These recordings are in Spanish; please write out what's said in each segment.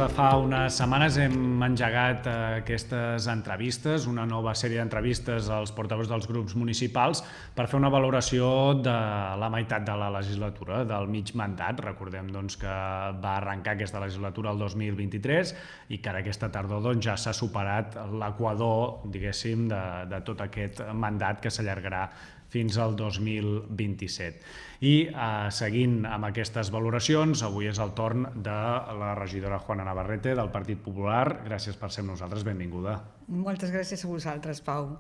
de fa unes setmanes hem engegat aquestes entrevistes, una nova sèrie d'entrevistes als portaveus dels grups municipals per fer una valoració de la meitat de la legislatura, del mig mandat. Recordem doncs, que va arrencar aquesta legislatura el 2023 i que ara aquesta tardor doncs, ja s'ha superat l'equador, diguéssim, de tot aquest mandat que s'allargarà fins al 2027. I seguint amb aquestes valoracions, avui és el torn de la regidora Juana Navarrete del Partit Popular. Gràcies per ser amb nosaltres, benvinguda. Moltes gràcies a vosaltres, Pau.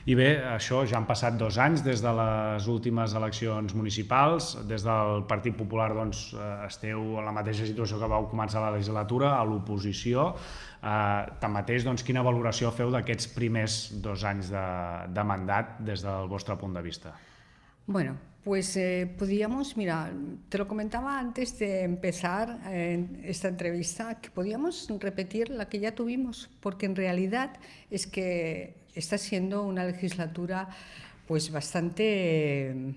I bé, això ja han passat 2 anys des de les últimes eleccions municipals. Des del Partit Popular doncs, esteu en la mateixa situació que vau començar la legislatura, a l'oposició. Tanmateix, doncs, quina valoració feu d'aquests primers 2 anys de mandat des del vostre punt de vista? Bueno, pues podíamos, mira, te lo comentaba antes de empezar esta entrevista, que podíamos repetir la que ya tuvimos, porque en realidad es que está siendo una legislatura pues bastante,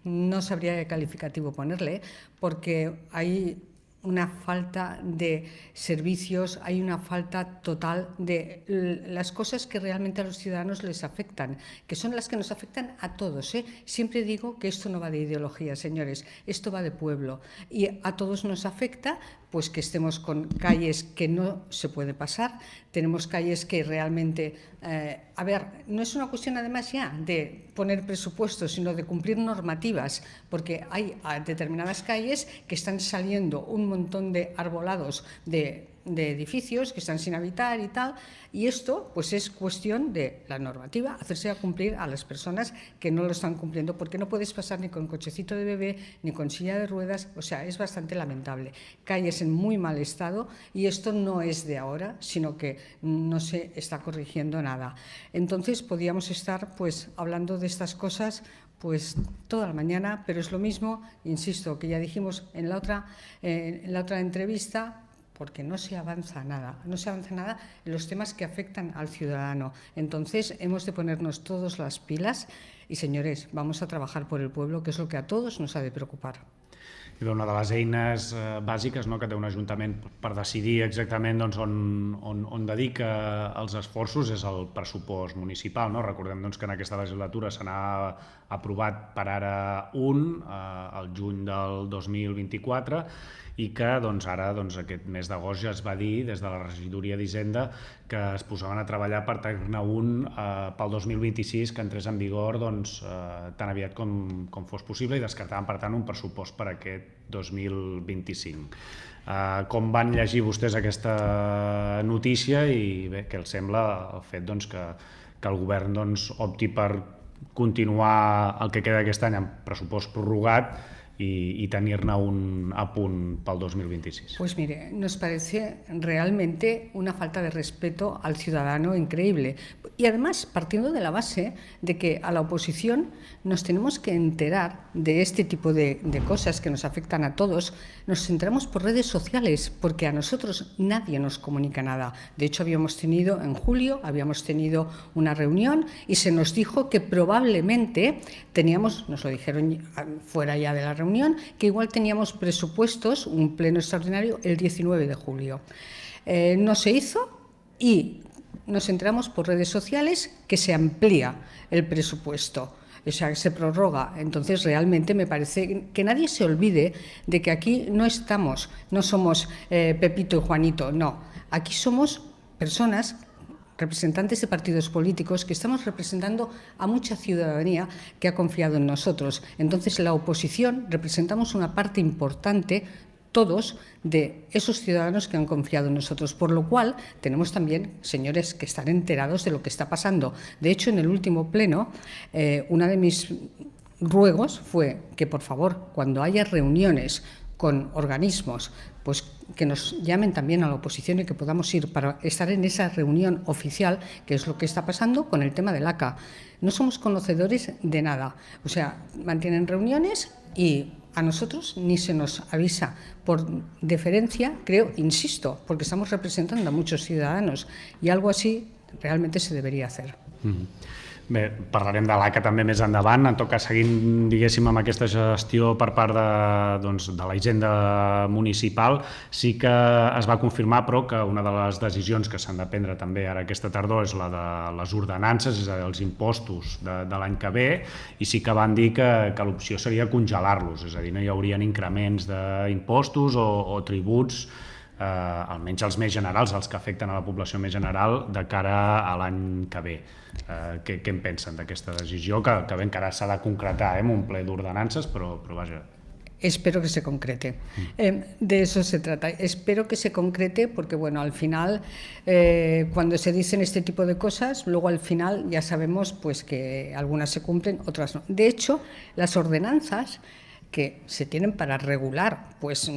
no sabría qué calificativo ponerle, porque hay una falta de servicios, hay una falta total de las cosas que realmente a los ciudadanos les afectan, que son las que nos afectan a todos. Siempre digo que esto no va de ideología, señores, esto va de pueblo y a todos nos afecta pues que estemos con calles que no se puede pasar, tenemos calles que realmente, a ver, no es una cuestión además ya de poner presupuestos, sino de cumplir normativas, porque hay determinadas calles que están saliendo un montón de arbolados de edificios que están sin habitar y tal, y esto pues es cuestión de la normativa, hacerse a cumplir a las personas que no lo están cumpliendo, porque no puedes pasar ni con cochecito de bebé, ni con silla de ruedas, o sea, es bastante lamentable. Calles en muy mal estado, y esto no es de ahora, sino que no se está corrigiendo nada. Entonces podíamos estar pues hablando de estas cosas pues toda la mañana, pero es lo mismo, insisto, que ya dijimos en la otra entrevista, porque no se avanza nada en los temas que afectan al ciudadano. Entonces, hemos de ponernos todos las pilas y, señores, vamos a trabajar por el pueblo, que és el que a tots nos ha de preocupar. I una de les eines bàsiques que té un ajuntament per decidir exactament doncs, on dedica els esforços és el pressupost municipal. Recordem doncs, que en aquesta legislatura se n'ha aprovat per ara al juny del 2024 i que doncs, ara aquest mes d'agost ja es va dir des de la regidoria d'Hisenda que es posaven a treballar per tenir-ne un pel 2026 que entrés en vigor tan aviat com fos possible i descartaven per tant un pressupost per aquest 2025. Com van llegir vostès aquesta notícia i bé, què els sembla el fet que el govern opti per continuar el que queda aquest any amb pressupost prorrogat y tenir-ne un a punt pel 2026? Pues mire, nos parece realmente una falta de respeto al ciudadano increíble. Y además, partiendo de la base de que a la oposición nos tenemos que enterar de este tipo de cosas que nos afectan a todos, nos enteramos por redes sociales, porque a nosotros nadie nos comunica nada. De hecho, en julio, habíamos tenido una reunión y se nos dijo que probablemente teníamos, nos lo dijeron fuera ya de la reunión, que igual teníamos presupuestos, un pleno extraordinario, el 19 de julio. No se hizo y nos enteramos por redes sociales que se amplía el presupuesto, o sea, que se prorroga. Entonces, realmente me parece que nadie se olvide de que aquí no somos Pepito y Juanito, no. Aquí somos personas, representantes de partidos políticos, que estamos representando a mucha ciudadanía que ha confiado en nosotros. Entonces, la oposición representamos una parte importante, todos, de esos ciudadanos que han confiado en nosotros, por lo cual tenemos también, señores, que estar enterados de lo que está pasando. De hecho, en el último pleno, una de mis ruegos fue que, por favor, cuando haya reuniones con organismos, pues que nos llamen también a la oposición y que podamos ir para estar en esa reunión oficial, que es lo que está pasando con el tema del ACA. No somos conocedores de nada, o sea, mantienen reuniones y a nosotros ni se nos avisa. Por deferencia, creo, insisto, porque estamos representando a muchos ciudadanos y algo así realmente se debería hacer. Bé, parlarem de l'ACA també més endavant. En tot cas, seguint, diguéssim, amb aquesta gestió per part de la hisenda municipal, sí que es va confirmar, però, que una de les decisions que s'han de prendre també ara aquesta tardor és la de les ordenances, és a dir, els impostos de l'any que ve, i sí que van dir que l'opció seria congelar-los, és a dir, no hi haurien increments d'impostos o tributs, almenys els més generals, els que afecten a la població més general, de cara a l'any que ve. Què en pensen d'aquesta decisió? Que bé, encara s'ha de concretar en un ple d'ordenances, però vaja. Espero que se concrete. De eso se trata. Espero que se concrete porque, bueno, al final, cuando se dicen este tipo de cosas, luego al final ya sabemos pues que algunas se cumplen, otras no. De hecho, las ordenanzas que se tienen para regular, pues,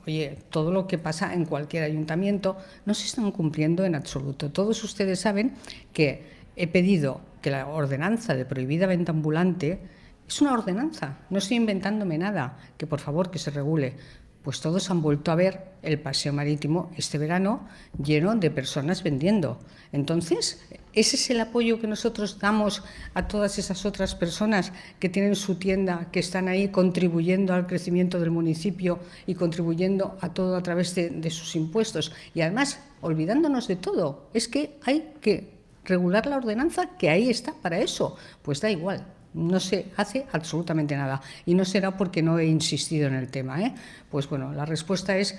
oye, todo lo que pasa en cualquier ayuntamiento no se están cumpliendo en absoluto. Todos ustedes saben que he pedido que la ordenanza de prohibida venta ambulante es una ordenanza, no estoy inventándome nada, que por favor que se regule. Pues todos han vuelto a ver el paseo marítimo este verano lleno de personas vendiendo. Entonces, ese es el apoyo que nosotros damos a todas esas otras personas que tienen su tienda, que están ahí contribuyendo al crecimiento del municipio y contribuyendo a todo a través de sus impuestos. Y además, olvidándonos de todo, es que hay que regular la ordenanza, que ahí está para eso. Pues da igual. No se hace absolutamente nada y no será porque no he insistido en el tema, ¿eh? Pues bueno, la respuesta es,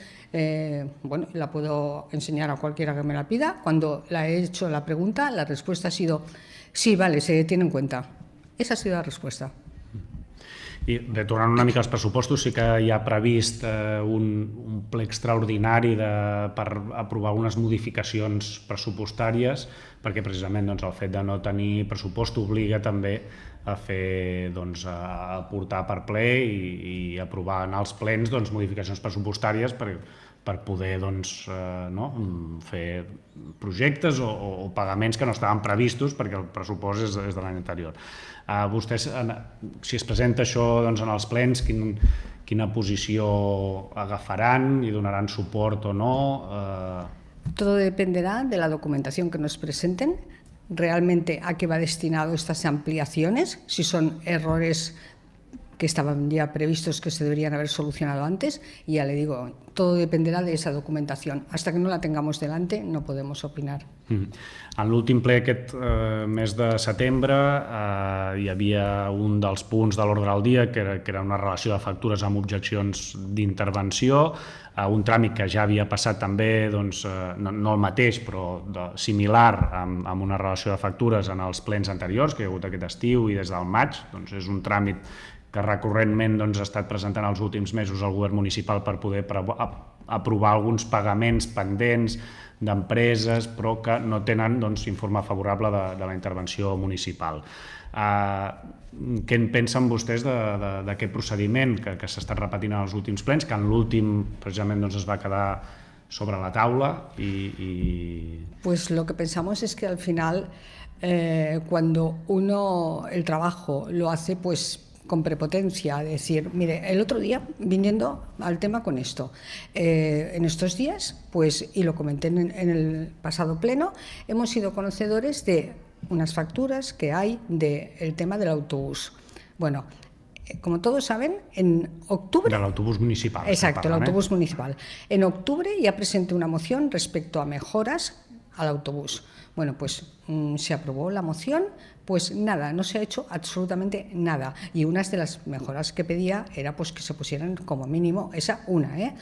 bueno, la puedo enseñar a cualquiera que me la pida. Cuando la he hecho la pregunta, la respuesta ha sido, sí, vale, se tiene en cuenta. Esa ha sido la respuesta. I retornant una mica als pressupostos, sí que hi ha previst un ple extraordinari per aprovar algunes modificacions pressupostàries, perquè precisament el fet de no tenir pressupost obliga també a fer, a portar per ple i aprovar en els plens modificacions pressupostàries per poder fer projectes o pagaments que no estaven previstos perquè el pressupost és de l'any anterior. Vostès, si es presenta això en els plens, quina posició agafaran i donaran suport o no? Todo dependerá de la documentación que nos presenten, realmente a qué va destinado estas ampliaciones, si son errores que estaban ya previstos que se deberían haber solucionado antes, y ya le digo, todo dependerá de esa documentación. Hasta que no la tengamos delante no podemos opinar. En l'últim ple aquest mes de setembre hi havia un dels punts de l'ordre del dia que era una relació de factures amb objeccions d'intervenció, un tràmit que ja havia passat també, no el mateix, però similar amb una relació de factures en els plens anteriors que hi ha hagut aquest estiu i des del maig. És un tràmit que recurrentment ha estat presentant els últims mesos al govern municipal per poder aprovar alguns pagaments pendents d'empreses però que no tenen informe favorable de la intervenció municipal. Què en pensen vostès d'aquest procediment que s'ha estat repetint en els últims plens, que en l'últim precisament es va quedar sobre la taula? Pues lo que pensamos es que al final cuando uno el trabajo lo hace pues con prepotencia, decir, mire, el otro día, viniendo al tema con esto, en estos días, pues, y lo comenté en el pasado pleno, hemos sido conocedores de unas facturas que hay del tema del autobús. Bueno, como todos saben, en octubre... Del autobús municipal. Exacto, el autobús municipal. En octubre ya presenté una moción respecto a mejoras al autobús. Bueno, pues se aprobó la moción, pues nada, no se ha hecho absolutamente nada. Y una de las mejoras que pedía era pues que se pusieran como mínimo esa una, ¿eh?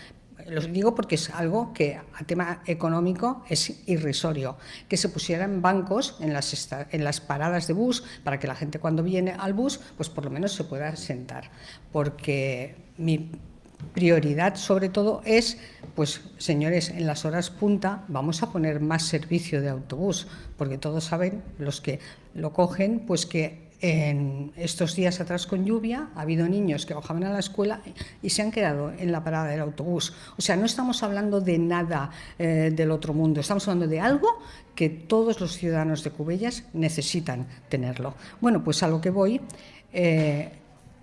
Lo digo porque es algo que a tema económico es irrisorio, que se pusieran bancos en las paradas de bus para que la gente cuando viene al bus pues por lo menos se pueda sentar, porque mi prioridad sobre todo es, pues señores, en las horas punta vamos a poner más servicio de autobús, porque todos saben, los que lo cogen, pues que en estos días atrás con lluvia ha habido niños que bajaban a la escuela y se han quedado en la parada del autobús. O sea, no estamos hablando de nada del otro mundo, estamos hablando de algo que todos los ciudadanos de Cubellas necesitan tenerlo. Bueno, pues a lo que voy,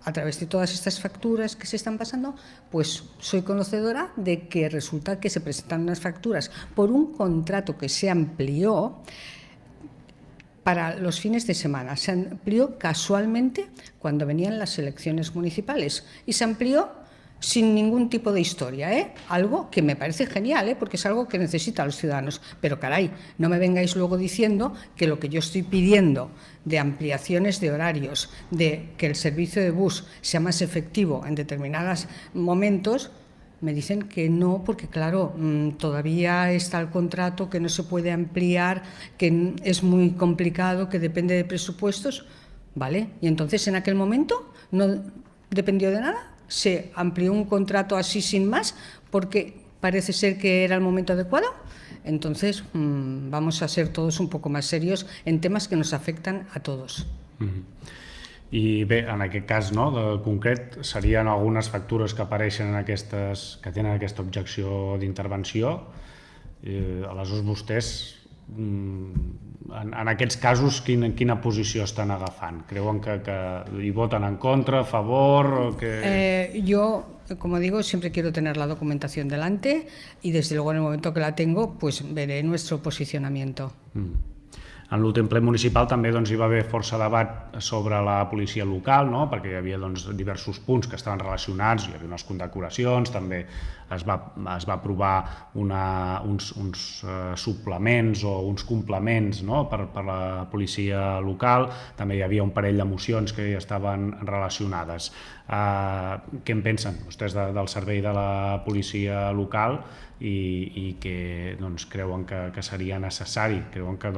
a través de todas estas facturas que se están pasando, pues soy conocedora de que resulta que se presentan unas facturas por un contrato que se amplió para los fines de semana. Se amplió casualmente cuando venían las elecciones municipales y se amplió sin ningún tipo de historia, algo que me parece genial, porque es algo que necesitan los ciudadanos. Pero caray, no me vengáis luego diciendo que lo que yo estoy pidiendo de ampliaciones de horarios, de que el servicio de bus sea más efectivo en determinados momentos, me dicen que no, porque claro, todavía está el contrato, que no se puede ampliar, que es muy complicado, que depende de presupuestos, ¿vale? Y entonces en aquel momento no dependió de nada. Se amplió un contrato así sin más porque parece ser que era el momento adecuado. Entonces vamos a ser todos un poco más serios en temas que nos afectan a todos. I bé, en aquest cas de concret serien algunes factures que apareixen que tenen aquesta objecció d'intervenció. Aleshores vostès en aquests casos quina posició estan agafant? Creuen que hi voten en contra, a favor? Yo, como digo, siempre quiero tener la documentación delante y desde luego en el momento que la tengo pues veré nuestro posicionamiento. En l'últim ple municipal també hi va haver força debat sobre la policia local, perquè hi havia diversos punts que estaven relacionats, hi havia unes condecoracions, també es va aprovar uns suplements o uns complements per la policia local, també hi havia un parell de mocions que hi estaven relacionades. Què en pensen vostès del servei de la policia local i que creuen que seria necessari? Creuen que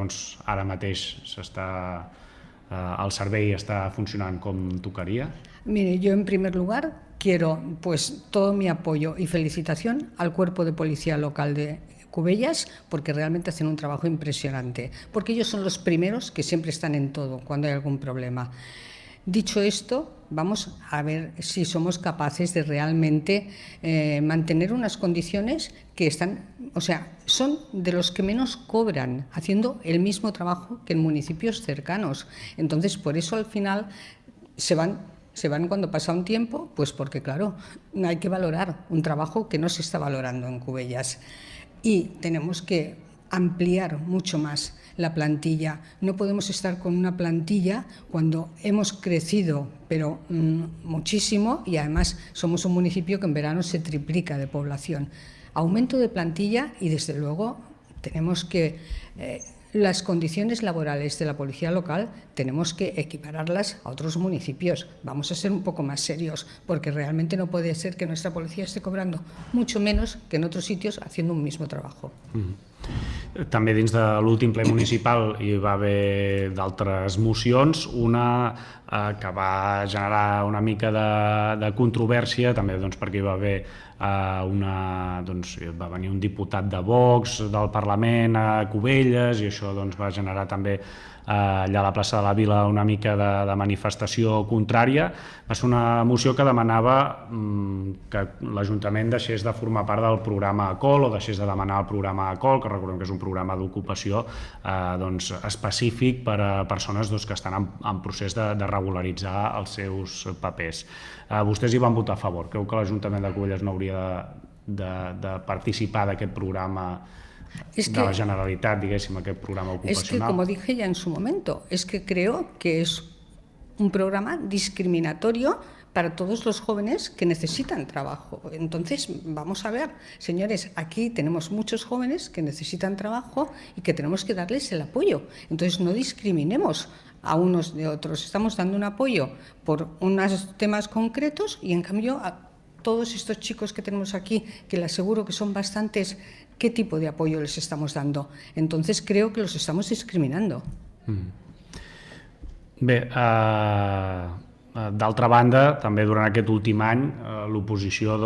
ara mateix el servei està funcionant com tocaria? Mire, yo en primer lugar quiero pues todo mi apoyo y felicitación al cuerpo de policía local de Cubellas, porque realmente hacen un trabajo impresionante, porque ellos son los primeros que siempre están en todo cuando hay algún problema. Dicho esto, vamos a ver si somos capaces de realmente mantener unas condiciones que son de los que menos cobran, haciendo el mismo trabajo que en municipios cercanos. Entonces, por eso al final se van cuando pasa un tiempo, pues porque claro, hay que valorar un trabajo que no se está valorando en Cubellas. Y tenemos que ampliar mucho más la plantilla. No podemos estar con una plantilla cuando hemos crecido, pero muchísimo, y además somos un municipio que en verano se triplica de población. Aumento de plantilla y desde luego tenemos que las condiciones laborales de la policía local tenemos que equipararlas a otros municipios. Vamos a ser un poco más serios, porque realmente no puede ser que nuestra policía esté cobrando mucho menos que en otros sitios haciendo un mismo trabajo. També dins de l'últim ple municipal hi va haver d'altres mocions, una que va generar una mica de controvèrsia, també perquè hi va haver va venir un diputat de Vox del Parlament a Cubelles i això va generar també allà a la plaça de la Vila una mica de manifestació contrària. Va ser una moció que demanava que l'Ajuntament deixés de formar part del programa ACOL o deixés de demanar el programa ACOL, que recordem que és un programa d'ocupació específic per a persones que estan en procés de regularitzar els seus papers. Vostès hi van votar a favor. Creu que l'Ajuntament de Cubelles no hauria de participar d'aquest programa de la Generalitat, diguéssim, aquest programa ocupacional? Es que, como dije ya en su momento, es que creo que es un programa discriminatorio para todos los jóvenes que necesitan trabajo. Entonces, vamos a ver, señores, aquí tenemos muchos jóvenes que necesitan trabajo y que tenemos que darles el apoyo. Entonces, no discriminemos a unos de otros. Estamos dando un apoyo por unos temas concretos y, en cambio, a todos estos chicos que tenemos aquí, que les aseguro que son bastantes, ¿qué tipo de apoyo les estamos dando? Entonces, creo que los estamos discriminando. Bé, d'altra banda, també durant aquest últim any, l'oposició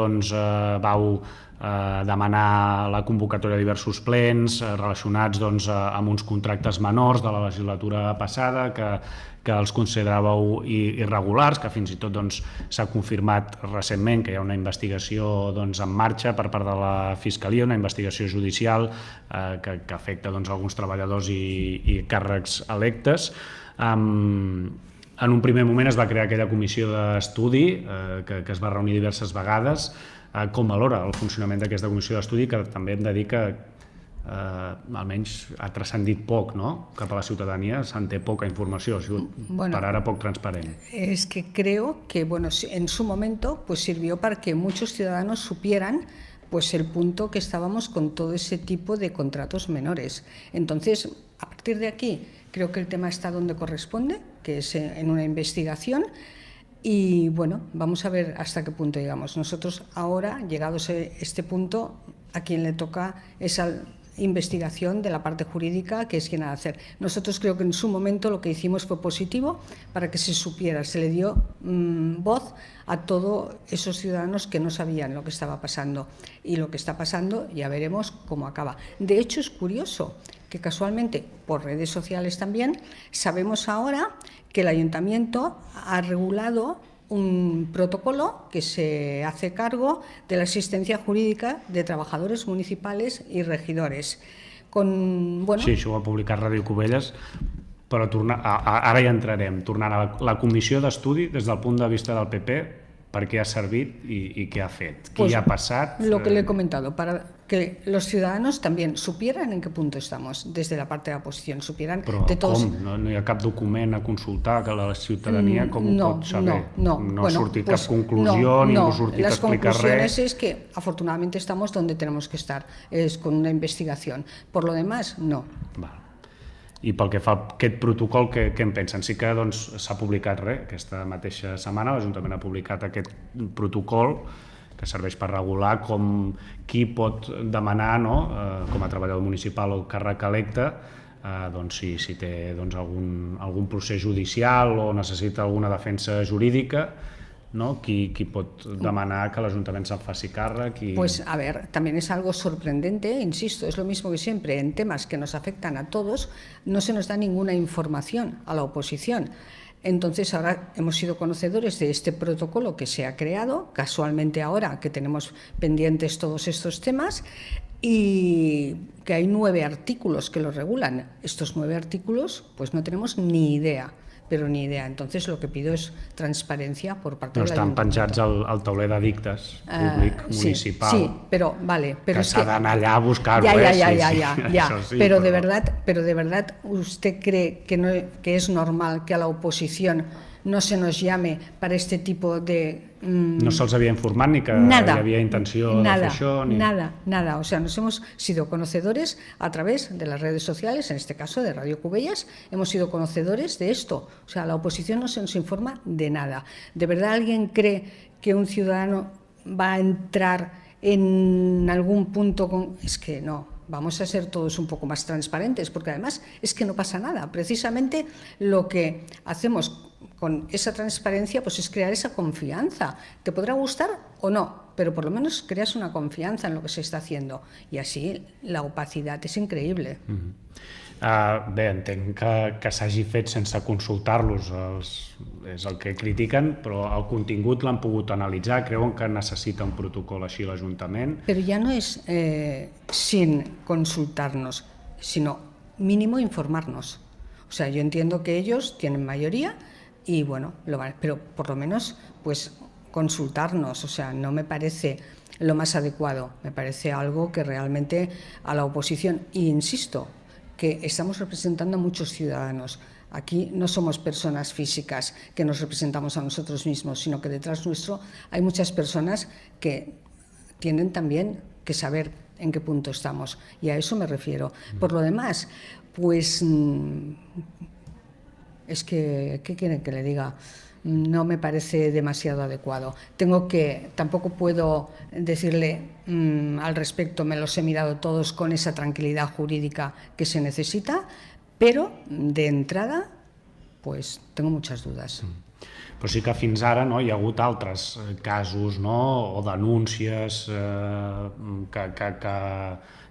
vau demanar la convocatòria de diversos plens relacionats amb uns contractes menors de la legislatura passada que els consideràveu irregulars, que fins i tot s'ha confirmat recentment que hi ha una investigació en marxa per part de la Fiscalia, una investigació judicial que afecta alguns treballadors i càrrecs electes. En un primer moment es va crear aquella comissió d'estudi que es va reunir diverses vegades. Com valora el funcionament d'aquesta comissió d'estudi, que també hem de dir que almenys ha transcendit poc, no? Cap a la ciutadania, se'n té poca informació, ha sigut per ara poc transparent. Es que creo que, bueno, en su momento pues sirvió para que muchos ciudadanos supieran pues el punto que estábamos con todo ese tipo de contratos menores. Entonces, a partir de aquí, creo que el tema está donde corresponde, que es en una investigación. Y bueno, vamos a ver hasta qué punto llegamos. Nosotros ahora, llegados a este punto, a quien le toca esa investigación de la parte jurídica, que es quien ha de hacer. Nosotros creo que en su momento lo que hicimos fue positivo para que se supiera, se le dio voz a todos esos ciudadanos que no sabían lo que estaba pasando. Y lo que está pasando ya veremos cómo acaba. De hecho, es curioso que casualmente, por redes sociales también, sabemos ahora que el Ayuntamiento ha regulado un protocolo que se hace cargo de la asistencia jurídica de trabajadores municipales i regidores. Sí, això ho ha publicat Ràdio Cubelles, però ara ja entrarem. Tornant a la comissió d'estudi, des del punt de vista del PP, per què ha servit i què ha fet? Qui ha passat? Lo que le he comentado, para que los ciudadanos también supieran en qué punto estamos, desde la parte de la oposición, supieran de todos... Però com? No hi ha cap document a consultar que la ciutadania com ho pot saber? No ha sortit cap conclusió, ningú ha sortit a explicar res? Las conclusiones es que afortunadamente estamos donde tenemos que estar, es con una investigación. Por lo demás, no. I pel que fa a aquest protocol, què en pensen? Sí que s'ha publicat aquesta mateixa setmana, l'Ajuntament ha publicat aquest protocol que serveix per regular qui pot demanar, com a treballador municipal o càrrec electe, si té algun procés judicial o necessita alguna defensa jurídica, qui pot demanar que l'Ajuntament se'n faci càrrec. Pues a ver, también es algo sorprendente, insisto, es lo mismo que siempre, en temas que nos afectan a todos, no se nos da ninguna información a la oposición. Entonces ahora hemos sido conocedores de este protocolo que se ha creado, casualmente ahora que tenemos pendientes todos estos temas, y que hay 9 artículos que lo regulan. Estos 9 artículos, pues no tenemos ni idea. Però ni idea. Entonces, lo que pido es transparencia por parte del Ayuntamiento. No estan penjats al tauler de dictes públic, municipal. Sí, però vale. Que s'ha d'anar allà a buscar-ho. Ya. Pero de verdad, ¿usted cree que es normal que a la oposición no se nos llame para este tipo de... No se'ls havia informat ni que hi havia intenció de fer això? Nada. O sea, nos hemos sido conocedores a través de las redes sociales, en este caso de Radio Cubellas, hemos sido conocedores de esto. O sea, la oposición no se nos informa de nada. ¿De verdad alguien cree que un ciudadano va a entrar en algún punto? Es que no. Vamos a ser todos un poco más transparentes, porque además es que no pasa nada. Precisamente lo que hacemos con esa transparencia pues es crear esa confianza. Te podrá gustar o no, pero por lo menos creas una confianza en lo que se está haciendo. Y así la opacidad es increïble. Bé, entenc que s'hagi fet sense consultar-los, és el que critiquen, però el contingut l'han pogut analitzar. Creuen que necessita un protocol així l'Ajuntament? Pero ya no es sin consultarnos, sino mínimo informarnos. O sea, yo entiendo que ellos tienen mayoría y bueno, pero por lo menos pues consultarnos. O sea, no me parece lo más adecuado, me parece algo que realmente a la oposición, e insisto, que estamos representando a muchos ciudadanos. Aquí no somos personas físicas que nos representamos a nosotros mismos, sino que detrás nuestro hay muchas personas que tienen también que saber en qué punto estamos, y a eso me refiero. Por lo demás, pues es que, ¿qué quieren que le diga? No me parece demasiado adecuado. Tampoco puedo decirle al respecto, me los he mirado todos con esa tranquilidad jurídica que se necesita, pero de entrada, pues tengo muchas dudas. Però sí que fins ara hi ha hagut altres casos o denúncies que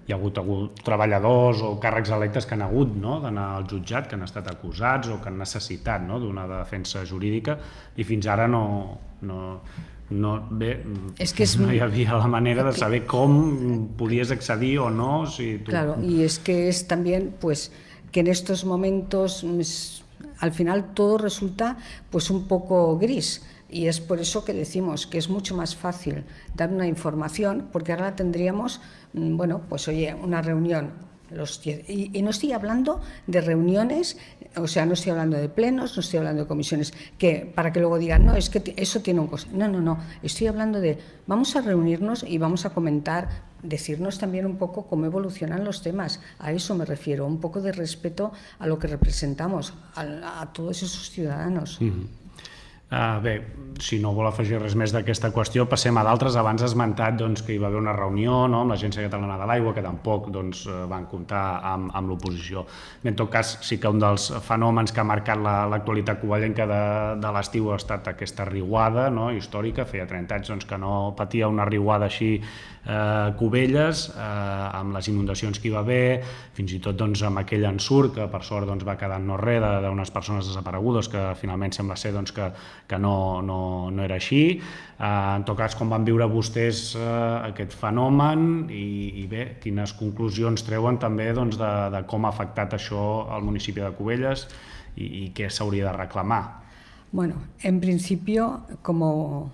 hi ha hagut treballadors o càrrecs electes que han hagut d'anar al jutjat, que han estat acusats o que han necessitat d'una defensa jurídica, i fins ara no hi havia la manera de saber com podies accedir o no. Claro, y es que es también pues que en estos momentos al final todo resulta pues un poco gris. Y es por eso que decimos que es mucho más fácil dar una información, porque ahora tendríamos, bueno, pues oye, una reunión. Y no estoy hablando de reuniones, o sea, no estoy hablando de plenos, no estoy hablando de comisiones, que para que luego digan, no, es que eso tiene un coste. No, no, no, estoy hablando de, vamos a reunirnos y vamos a comentar, decirnos también un poco cómo evolucionan los temas. A eso me refiero, un poco de respeto a lo que representamos, a todos esos ciudadanos. Bé, si no vol afegir res més d'aquesta qüestió, passem a d'altres. Abans has esmentat doncs, que hi va haver una reunió, no?, amb l'Agència Catalana de l'Aigua, que tampoc doncs, van comptar amb l'oposició. En tot cas, sí que un dels fenòmens que ha marcat l'actualitat covellenca de l'estiu ha estat aquesta riuada, no?, històrica. Feia 30 anys doncs, que no patia una riuada així Cubelles, amb les inundacions que hi va haver, fins i tot doncs, amb aquell ensurt que per sort doncs, va quedar en no res d'unes persones desaparegudes, que finalment sembla ser doncs, que no era així. En tot cas, com van viure vostès aquest fenomen i bé, quines conclusions treuen també doncs, de com ha afectat això al municipi de Cubelles i què s'hauria de reclamar? Bueno, en principio, como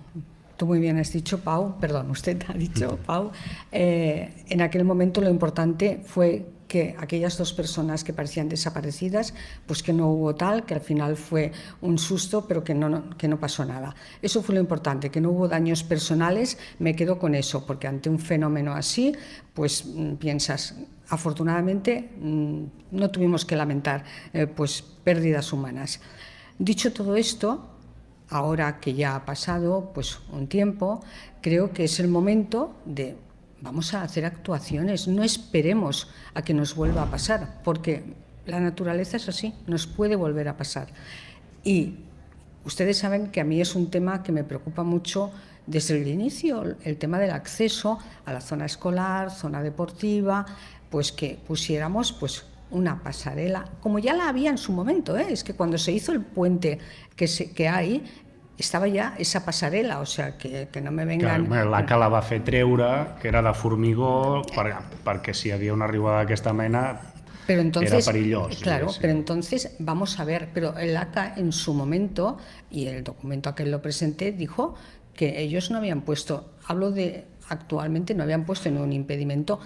tú muy bien has dicho, Pau, perdón, usted ha dicho, Pau, en aquel momento lo importante fue que aquellas dos personas que parecían desaparecidas, pues que no hubo tal, que al final fue un susto, pero que no pasó nada. Eso fue lo importante, que no hubo daños personales. Me quedo con eso, porque ante un fenómeno así, pues piensas, afortunadamente no tuvimos que lamentar pues pérdidas humanas. Dicho todo esto, ahora que ya ha pasado pues un tiempo, creo que es el momento de vamos a hacer actuaciones, no esperemos a que nos vuelva a pasar, porque la naturaleza es así, nos puede volver a pasar. Y ustedes saben que a mí es un tema que me preocupa mucho desde el inicio, el tema del acceso a la zona escolar, zona deportiva, pues que pusiéramos pues una pasarela, como ya la había en su momento, es que cuando se hizo el puente que hay, estava ja esa passarel·la, o sea, que no me vengan... L'ACA la va fer treure, que era de formigó, perquè si hi havia una riuada d'aquesta mena era perillós. Claro, pero entonces, vamos a ver, pero el ACA en su momento, y el documento a que lo presenté, dijo que ellos no habían puesto, actualmente no habían puesto ningún impedimento,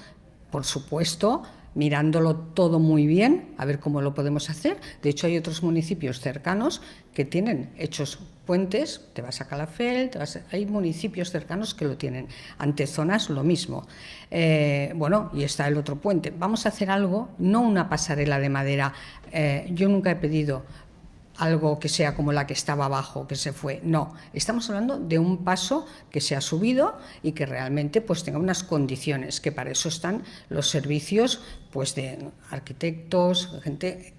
por supuesto, mirándolo todo muy bien, a ver cómo lo podemos hacer. De hecho, hay otros municipios cercanos que tienen hechos puentes, te vas a Calafell, hay municipios cercanos que lo tienen. Ante zonas lo mismo. Bueno, y está el otro puente. Vamos a hacer algo, no una pasarela de madera. Yo nunca he pedido algo que sea como la que estaba abajo, que se fue. No, estamos hablando de un paso que se ha subido y que realmente pues tenga unas condiciones, que para eso están los servicios pues de arquitectos, gente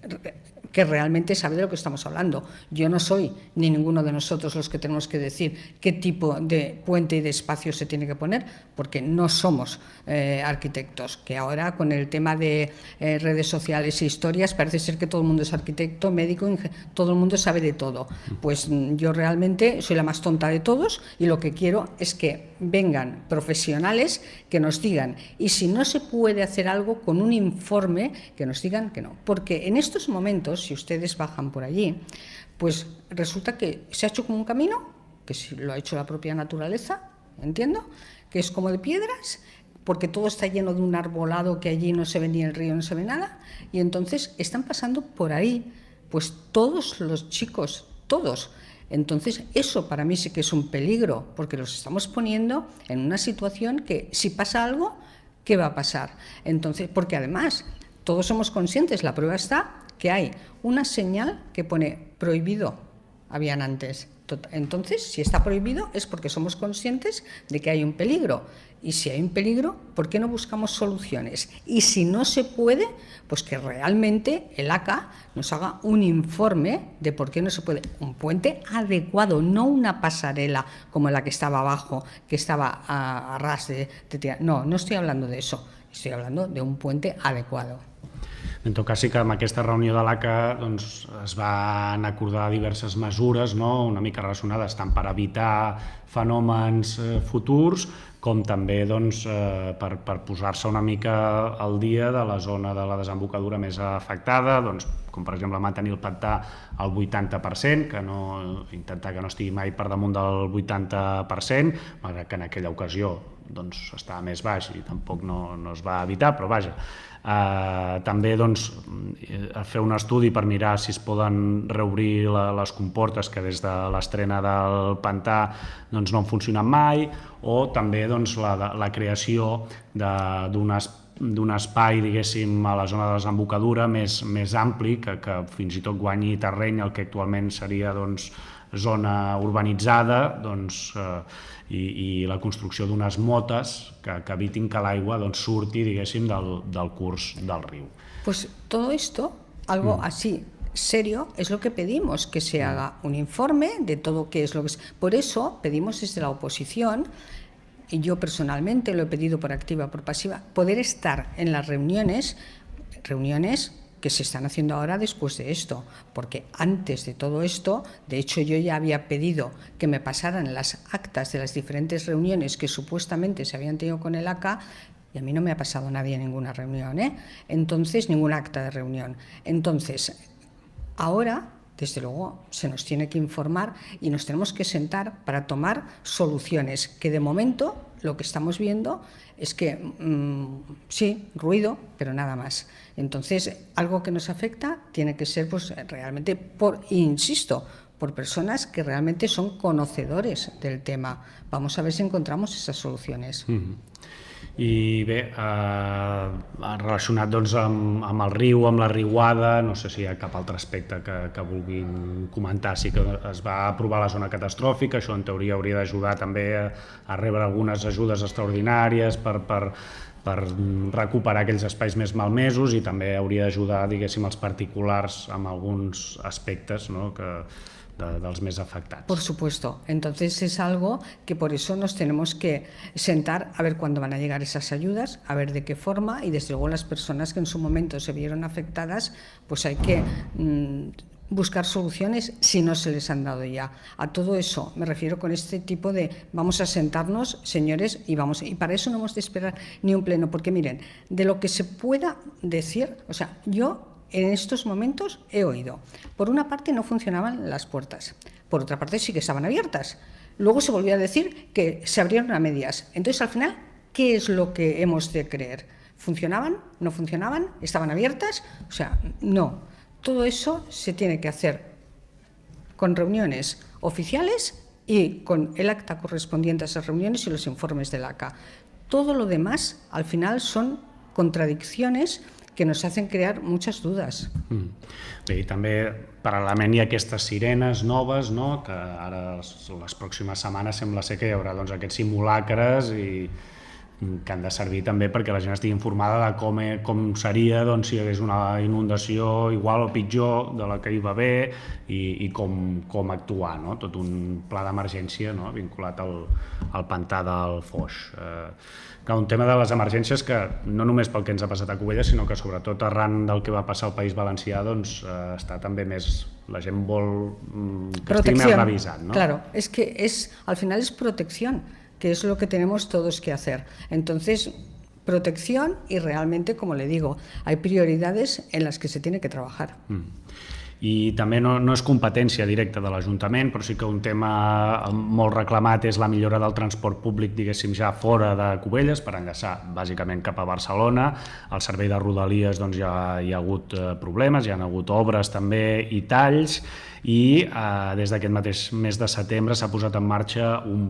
que realmente sabe de lo que estamos hablando. Yo no soy ni ninguno de nosotros los que tenemos que decir qué tipo de puente y de espacio se tiene que poner, porque no somos arquitectos, que ahora con el tema de redes sociales e historias parece ser que todo el mundo es arquitecto, médico, todo el mundo sabe de todo. Pues yo realmente soy la más tonta de todos y lo que quiero es que vengan profesionales que nos digan, y si no se puede hacer algo, con un informe que nos digan que no. Porque en estos momentos, si ustedes bajan por allí, pues resulta que se ha hecho como un camino, que lo ha hecho la propia naturaleza, entiendo, que es como de piedras, porque todo está lleno de un arbolado que allí no se ve ni el río, no se ve nada, y entonces están pasando por ahí, pues todos los chicos, todos. Entonces, eso para mí sí que es un peligro, porque los estamos poniendo en una situación que si pasa algo, ¿qué va a pasar? Entonces, porque además todos somos conscientes, la prueba está que hay una señal que pone prohibido, habían antes. Entonces, si está prohibido es porque somos conscientes de que hay un peligro. Y si hay un peligro, ¿por qué no buscamos soluciones? Y si no se puede, pues que realmente el ACA nos haga un informe de por qué no se puede. Un puente adecuado, no una pasarela como la que estaba abajo, que estaba a ras de tierra. No, no estoy hablando de eso. Estoy hablando de un puente adecuado. En tot cas, sí que en aquesta reunió de l'ACA es van acordar diverses mesures, una mica relacionades tant per evitar fenòmens futurs com també per posar-se una mica al dia de la zona de la desembocadura més afectada, com per exemple mantenir el pantà al 80%, intentar que no estigui mai per damunt del 80%, malgrat que en aquella ocasió estava més baix i tampoc no es va evitar, però vaja. També fer un estudi per mirar si es poden reobrir les comportes que des de l'estrena del pantà no han funcionat mai, o també la creació d'un espai, diguéssim, a la zona de desembocadura més ampli, que fins i tot guanyi terreny el que actualment seria zona urbanitzada, i la construcció d'unes motes que evitin que l'aigua surti, diguéssim, del curs del riu. Pues todo esto, algo así serio, es lo que pedimos, que se haga un informe de todo qué es lo que es. Por eso pedimos desde la oposición, y yo personalmente lo he pedido por activa, por pasiva, poder estar en las reuniones que se están haciendo ahora después de esto, porque antes de todo esto, de hecho yo ya había pedido que me pasaran las actas de las diferentes reuniones que supuestamente se habían tenido con el ACA, y a mí no me ha pasado nadie en ninguna reunión, entonces ningún acta de reunión. Entonces, ahora, desde luego, se nos tiene que informar y nos tenemos que sentar para tomar soluciones, que de momento lo que estamos viendo es que sí, ruido, pero nada más. Entonces, algo que nos afecta tiene que ser realmente, insisto, por personas que realmente son conocedores del tema. Vamos a ver si encontramos esas soluciones. I bé, relacionat amb el riu, amb la riuada, no sé si hi ha cap altre aspecte que vulguin comentar. Sí que es va aprovar la zona catastròfica, això en teoria hauria d'ajudar també a rebre algunes ajudes extraordinàries per recuperar aquells espais més malmesos, i també hauria d'ajudar, diguéssim, els particulars amb alguns aspectes dels més afectats. Por supuesto. Entonces es algo que por eso nos tenemos que sentar a ver cuándo van a llegar esas ayudas, a ver de qué forma, y desde luego las personas que en su momento se vieron afectadas, pues hay que buscar soluciones si no se les han dado ya. A todo eso me refiero con este tipo de vamos a sentarnos, señores, y para eso no hemos de esperar ni un pleno, porque miren, de lo que se pueda decir, o sea, yo en estos momentos he oído, por una parte no funcionaban las puertas, por otra parte sí que estaban abiertas. Luego se volvió a decir que se abrieron a medias. Entonces, al final, ¿qué es lo que hemos de creer? ¿Funcionaban? ¿No funcionaban? ¿Estaban abiertas? O sea, no. Todo eso se tiene que hacer con reuniones oficiales y con el acta correspondiente a esas reuniones y los informes del ACA. Todo lo demás, al final, son contradicciones que nos hacen crear muchas dudas. Bé, i també paral·lelament hi ha aquestes sirenes noves, que ara les pròximes setmanes sembla ser que hi haurà aquests simulacres i que han de servir també perquè la gent estigui informada de com seria si hi hagués una inundació igual o pitjor de la que hi va haver i com actuar, tot un pla d'emergència vinculat al pantà del Foix. Un tema de les emergències que no només pel que ens ha passat a Cubelles, sinó que sobretot arran del que va passar al País Valencià està també més, la gent vol que estigui més revisat. Claro, es que al final es protección, que es lo que tenemos todos que hacer. Entonces, protección y realmente, como le digo, hay prioridades en las que se tiene que trabajar. I també no és competència directa de l'Ajuntament, però sí que un tema molt reclamat és la millora del transport públic, diguéssim, ja fora de Cubelles, per enllaçar bàsicament cap a Barcelona. Al servei de Rodalies ja hi ha hagut problemes, hi ha hagut obres també i talls, i des d'aquest mateix mes de setembre s'ha posat en marxa un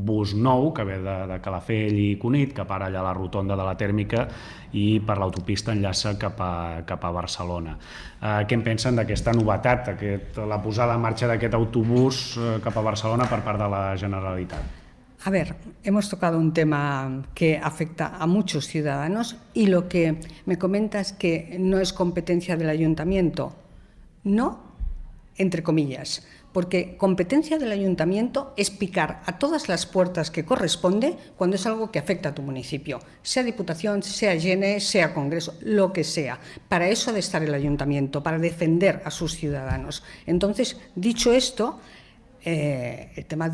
bus nou que ve de Calafell i Cunit, que para allà a la rotonda de la Tèrmica i per l'autopista enllaça cap a Barcelona. Què en pensen d'aquesta novetat, la posada en marxa d'aquest autobús cap a Barcelona per part de la Generalitat? A ver, hemos tocado un tema que afecta a muchos ciudadanos y lo que me comenta es que no es competencia del ayuntamiento. No, entre comillas, porque competencia del ayuntamiento es picar a todas las puertas que corresponde cuando es algo que afecta a tu municipio, sea Diputación, sea Gene, sea Congreso, lo que sea. Para eso ha de estar el ayuntamiento, para defender a sus ciudadanos. Entonces, dicho esto, el tema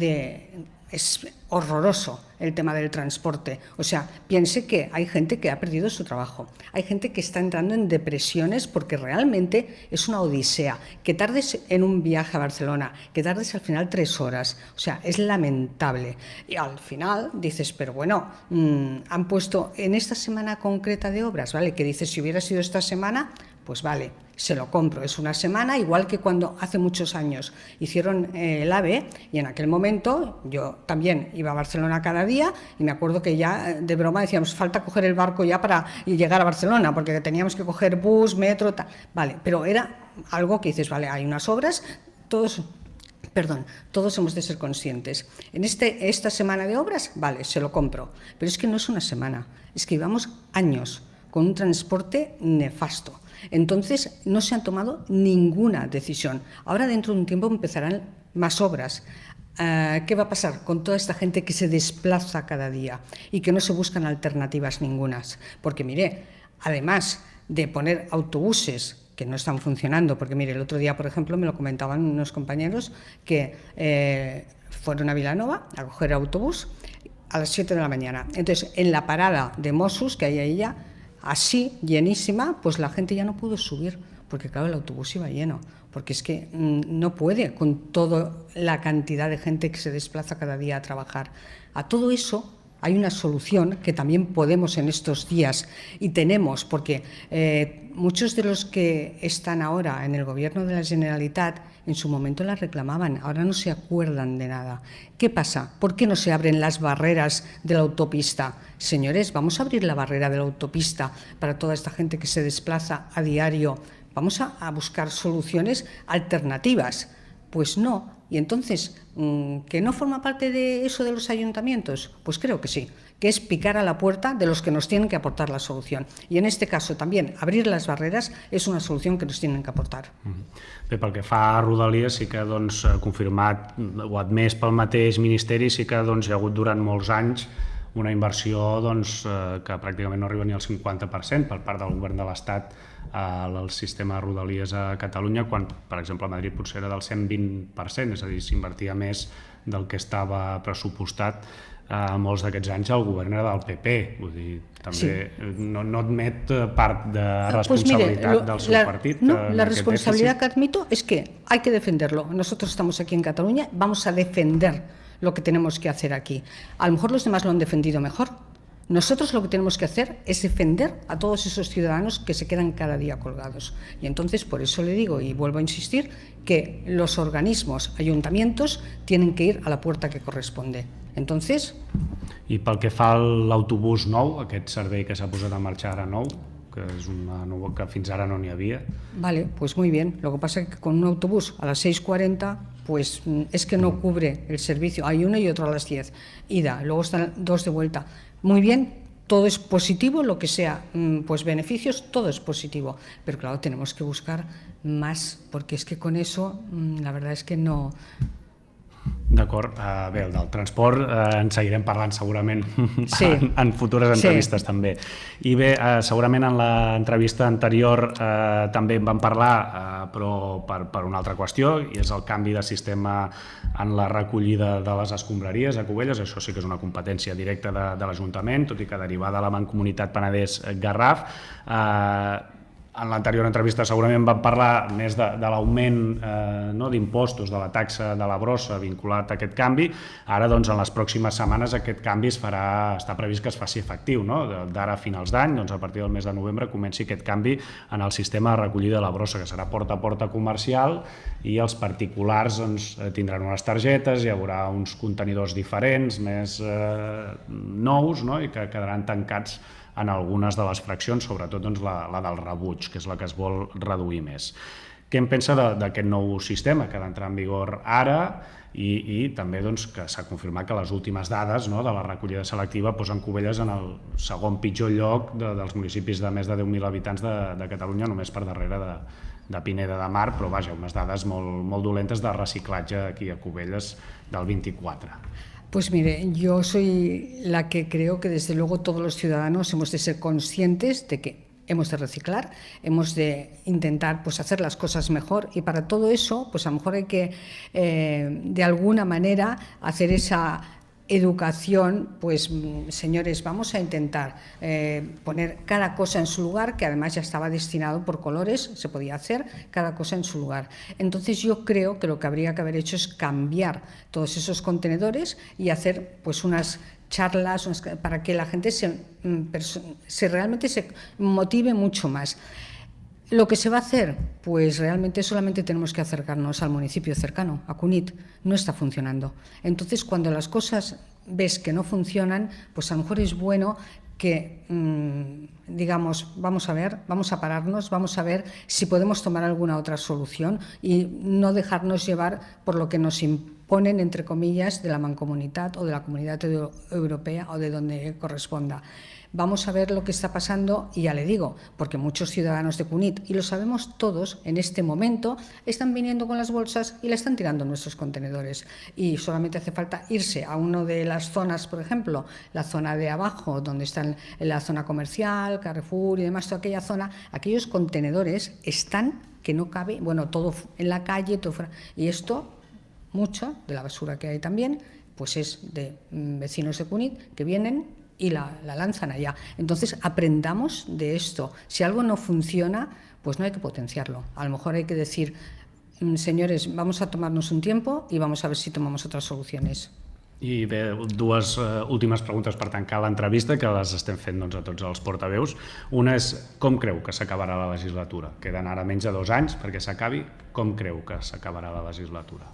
es horroroso, el tema del transporte. O sea, piense que hay gente que ha perdido su trabajo, hay gente que está entrando en depresiones porque realmente es una odisea. Que tardes en un viaje a Barcelona, que tardes al final 3 horas, o sea, es lamentable. Y al final dices, pero bueno, han puesto en esta semana concreta de obras, ¿vale? Que dices, si hubiera sido esta semana, pues vale, se lo compro, es una semana, igual que cuando hace muchos años hicieron el AVE, y en aquel momento yo también iba a Barcelona cada día y me acuerdo que ya de broma decíamos, falta coger el barco ya para llegar a Barcelona, porque teníamos que coger bus, metro, tal. Vale, pero era algo que dices, vale, hay unas obras, todos hemos de ser conscientes. En esta semana de obras, vale, se lo compro, pero es que no es una semana, es que llevamos años con un transporte nefasto. Entonces, no se han tomado ninguna decisión. Ahora, dentro de un tiempo, empezarán más obras. ¿Qué va a pasar con toda esta gente que se desplaza cada día y que no se buscan alternativas ningunas? Porque, mire, además de poner autobuses que no están funcionando, porque, mire, el otro día, por ejemplo, me lo comentaban unos compañeros que fueron a Vilanova a coger autobús a las 7 de la mañana. Entonces, en la parada de Mossos, que hay ahí ya, así, llenísima, pues la gente ya no pudo subir, porque claro, el autobús iba lleno, porque es que no puede con toda la cantidad de gente que se desplaza cada día a trabajar. A todo eso hay una solución que también podemos en estos días y tenemos, porque muchos de los que están ahora en el gobierno de la Generalitat en su momento la reclamaban, ahora no se acuerdan de nada. ¿Qué pasa? ¿Por qué no se abren las barreras de la autopista? Señores, vamos a abrir la barrera de la autopista para toda esta gente que se desplaza a diario. Vamos a buscar soluciones alternativas. Pues no. Y entonces, ¿que no forma parte de eso de los ayuntamientos? Pues creo que sí, que es picar a la puerta de los que nos tienen que aportar la solución. Y en este caso también abrir las barreres és una solució que nos tienen que aportar. Bé, pel que fa a Rodalies, sí que confirmat o admès pel mateix Ministeri, sí que hi ha hagut durant molts anys una inversió que pràcticament no arriba ni al 50% per part del govern de l'Estat al sistema de Rodalies a Catalunya, quan, per exemple, a Madrid potser era del 120%, és a dir, s'invertia més del que estava pressupostat. Molts d'aquests anys el govern era del PP, vull dir, també no admet part de responsabilitat del seu partit. No, la responsabilidad que admito es que hay que defenderlo. Nosotros estamos aquí en Cataluña, vamos a defender lo que tenemos que hacer aquí. A lo mejor los demás lo han defendido mejor. Nosotros lo que tenemos que hacer es defender a todos esos ciudadanos que se quedan cada día colgados. Y entonces, por eso le digo, y vuelvo a insistir, que los organismos, ayuntamientos, tienen que ir a la puerta que corresponde. Entonces... I pel que fa a l'autobús nou, aquest servei que s'ha posat en marxa ara nou, que és una nova que fins ara no n'hi havia. Vale, pues muy bien. Lo que pasa es que con un autobús a las 6:40, pues es que no cubre el servicio. Hay uno y otro a las 10. Ida, luego están 2 de vuelta. Muy bien, todo es positivo, lo que sea, pues beneficios, todo es positivo. Pero claro, tenemos que buscar más, porque es que con eso, la verdad es que no... D'acord, bé, el del transport en seguirem parlant segurament en futures entrevistes també. I bé, segurament en l'entrevista anterior també en vam parlar, però per una altra qüestió, i és el canvi de sistema en la recollida de les escombraries a Cubelles. Això sí que és una competència directa de l'Ajuntament, tot i que derivada de la Mancomunitat Penedès-Garraf. En l'anterior entrevista segurament vam parlar més de l'augment d'impostos, de la taxa de la brossa vinculat a aquest canvi. Ara, en les pròximes setmanes, aquest canvi està previst que es faci efectiu. D'ara a finals d'any, a partir del mes de novembre, comenci aquest canvi en el sistema de recollida de la brossa, que serà porta a porta comercial, i els particulars tindran unes targetes, hi haurà uns contenidors diferents, més nous, i que quedaran tancats en algunes de les fraccions, sobretot la del rebuig, que és la que es vol reduir més. Què en pensa d'aquest nou sistema que ha d'entrar en vigor ara i també que s'ha confirmat que les últimes dades de la recollida selectiva posen Cubelles en el segon pitjor lloc dels municipis de més de 10.000 habitants de Catalunya, només per darrere de Pineda de Mar, però vaja, unes dades molt dolentes de reciclatge aquí a Cubelles del 24. Pues mire, yo soy la que creo que desde luego todos los ciudadanos hemos de ser conscientes de que hemos de reciclar, hemos de intentar pues hacer las cosas mejor, y para todo eso pues a lo mejor hay que de alguna manera hacer esa educación. Pues señores, vamos a intentar poner cada cosa en su lugar, que además ya estaba destinado por colores, se podía hacer cada cosa en su lugar. Entonces yo creo que lo que habría que haber hecho es cambiar todos esos contenedores y hacer pues unas charlas para que la gente realmente se motive mucho más. ¿Lo que se va a hacer? Pues realmente solamente tenemos que acercarnos al municipio cercano, a Cunit. No está funcionando. Entonces, cuando las cosas ves que no funcionan, pues a lo mejor es bueno que digamos, vamos a pararnos, vamos a ver si podemos tomar alguna otra solución y no dejarnos llevar por lo que nos imponen, entre comillas, de la Mancomunitat o de la Comunidad Europea o de donde corresponda. Vamos a ver lo que está pasando y ya le digo, porque muchos ciudadanos de Cunit, y lo sabemos todos, en este momento están viniendo con las bolsas y la están tirando en nuestros contenedores. Y solamente hace falta irse a una de las zonas, por ejemplo, la zona de abajo, donde están la zona comercial, Carrefour y demás, toda aquella zona, aquellos contenedores están que no cabe, bueno, todo en la calle, todo fuera. Y esto, mucho de la basura que hay también, pues es de vecinos de Cunit que vienen y la lanzan allá. Entonces, aprendamos de esto. Si algo no funciona, pues no hay que potenciarlo. A lo mejor hay que decir, señores, vamos a tomarnos un tiempo y vamos a ver si tomamos otras soluciones. I bé, dues últimes preguntes per tancar l'entrevista, que les estem fent a tots els portaveus. Una és, com creu que s'acabarà la legislatura? Queden ara menys de 2 anys perquè s'acabi. Com creu que s'acabarà la legislatura?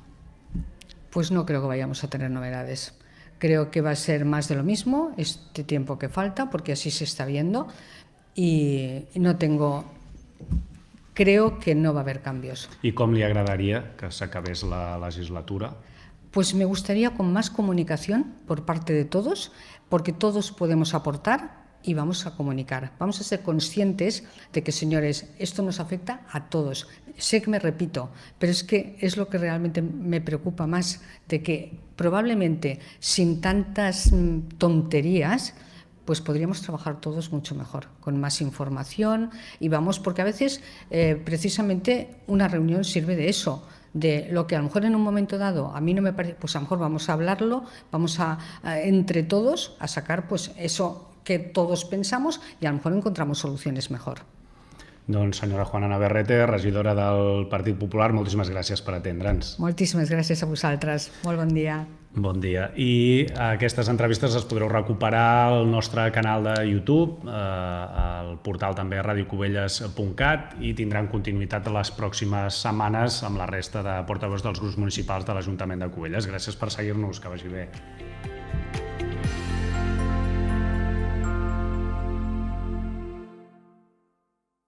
Pues no creo que vayamos a tener novedades. Creo que va a ser más de lo mismo este tiempo que falta, porque así se está viendo, y creo que no va a haber cambios. I com li agradaria que s'acabés la legislatura? Pues me gustaría con más comunicación por parte de todos, porque todos podemos aportar y vamos a comunicar. Vamos a ser conscientes de que, señores, esto nos afecta a todos. Sé que me repito, pero es que es lo que realmente me preocupa más, de que probablemente sin tantas tonterías pues podríamos trabajar todos mucho mejor, con más información, y vamos, porque a veces precisamente una reunión sirve de eso, de lo que a lo mejor en un momento dado a mí no me parece, pues a lo mejor vamos a hablarlo, vamos a entre todos a sacar pues eso que todos pensamos, i a lo mejor encontramos soluciones mejor. Doncs senyora Juana Navarrete, regidora del Partit Popular, moltíssimes gràcies per atendre'ns. Moltíssimes gràcies a vosaltres. Molt bon dia. Bon dia. I aquestes entrevistes les podreu recuperar al nostre canal de YouTube, al portal també radiocubelles.cat, i tindran continuïtat les pròximes setmanes amb la resta de portaveus dels grups municipals de l'Ajuntament de Cubelles. Gràcies per seguir-nos, que vagi bé.